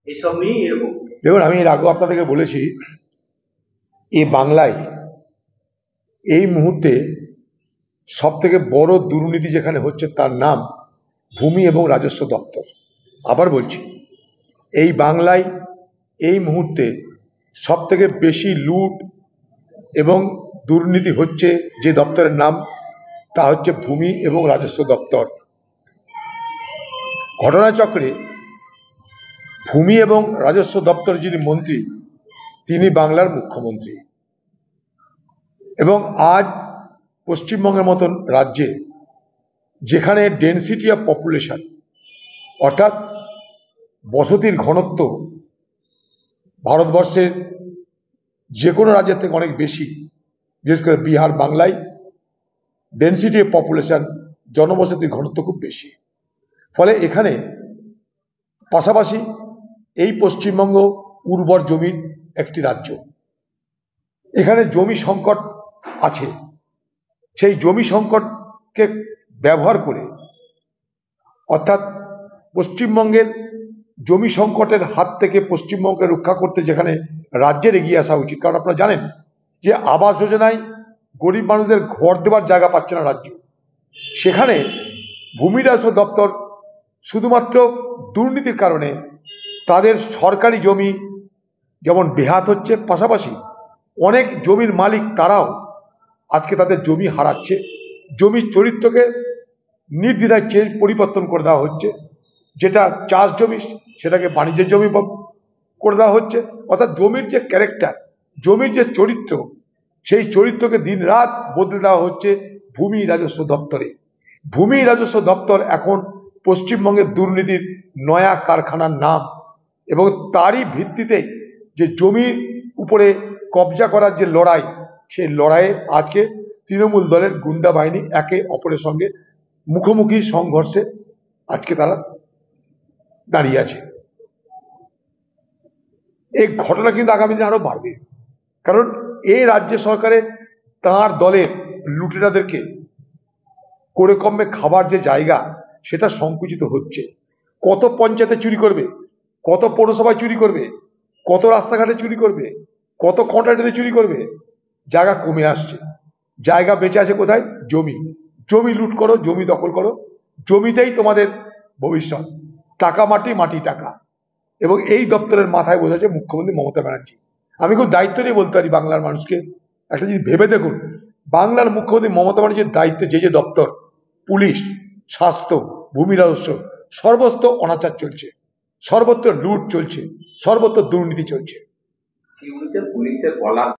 এইসব নিয়ে এরকম। দেখুন, আমি এর আগেও আপনাদেরকে বলেছি, এই বাংলায় এই মুহূর্তে সব থেকে বড় দুর্নীতি যেখানে হচ্ছে তার নাম ভূমি এবং রাজস্ব দপ্তর। আবার বলছি, এই বাংলায় এই মুহূর্তে সব থেকে বেশি লুট এবং দুর্নীতি হচ্ছে যে দপ্তরের নাম, তা হচ্ছে ভূমি এবং রাজস্ব দপ্তর। ঘটনাচক্রে ভূমি এবং রাজস্ব দপ্তরের যিনি মন্ত্রী, তিনি বাংলার মুখ্যমন্ত্রী। এবং আজ পশ্চিমবঙ্গের মতন রাজ্যে, যেখানে ডেনসিটি অফ পপুলেশন অর্থাৎ বসতির ঘনত্ব ভারতবর্ষের যে কোনো রাজ্যের থেকে অনেক বেশি, বিশেষ করে বিহার বাংলায় ডেনসিটি অফ পপুলেশন, জনবসতির ঘনত্ব খুব বেশি। ফলে এখানে পাশাপাশি এই পশ্চিমবঙ্গ উর্বর জমির একটি রাজ্য। এখানে জমি সংকট আছে। সেই জমি সংকটকে ব্যবহার করে, অর্থাৎ পশ্চিমবঙ্গের জমি সংকটের হাত থেকে পশ্চিমবঙ্গকে রক্ষা করতে যেখানে রাজ্যের এগিয়ে আসা উচিত। কারণ আপনারা জানেন যে আবাস যোজনায় গরিব মানুষদের ঘর দেওয়ার জায়গা পাচ্ছে না রাজ্য, সেখানে ভূমি রাজস্ব দপ্তর শুধুমাত্র দুর্নীতির কারণে তাদের সরকারি জমি যেমন বেহাত হচ্ছে, পাশাপাশি অনেক জমির মালিক তারাও আজকে তাদের জমি হারাচ্ছে। জমির চরিত্রকে নির্দ্বিধায় পরিবর্তন করে দেওয়া হচ্ছে। যেটা চাষ জমি সেটাকে বাণিজ্যের জমি করে দেওয়া হচ্ছে। অর্থাৎ জমির যে ক্যারেক্টার, জমির যে চরিত্র, সেই চরিত্রকে দিন রাত বদলে দেওয়া হচ্ছে ভূমি রাজস্ব দপ্তরে। ভূমি রাজস্ব দপ্তর এখন পশ্চিমবঙ্গের দুর্নীতির নয়া কারখানার নাম, এবং তারই ভিত্তিতেই যে জমির উপরে কবজা করার যে লড়াই, সেই লড়াইয়ে আজকে তৃণমূল দলের গুন্ডা বাহিনী একে অপরের সঙ্গে মুখোমুখি সংঘর্ষে আজকে তারা দাঁড়িয়ে আছে। এই ঘটনা কিন্তু আগামী দিনে আরো বাড়বে, কারণ এই রাজ্য সরকারের তাঁর দলের লুটেরাদেরকে করে কমে খাবার যে জায়গা, সেটা সংকুচিত হচ্ছে। কত পঞ্চায়েতে চুরি করবে, কত পৌরসভায় চুরি করবে, কত রাস্তাঘাটে চুরি করবে, কত কন্ট্রাক্টরে চুরি করবে। জায়গা কমে আসছে। জায়গা বেঁচে আছে কোথায়? জমি। জমি লুট করো, জমি দখল করো, জমিতেই তোমাদের ভবিষ্যৎ। টাকা মাটি, মাটি টাকা। এবং এই দপ্তরের মাথায় বসেছে মুখ্যমন্ত্রী মমতা ব্যানার্জি। আমি খুব দায়িত্ব নিয়ে বলতে পারি বাংলার মানুষকে, একটা জিনিস ভেবে দেখুন, বাংলার মুখ্যমন্ত্রী মমতা ব্যানার্জির দায়িত্বে যে যে দপ্তর, পুলিশ, স্বাস্থ্য, ভূমি রাজস্ব, সর্বত্র অনাচার চলছে, সর্বত্র লুট চলছে, সর্বত্র দুর্নীতি চলছে। পুলিশের বলা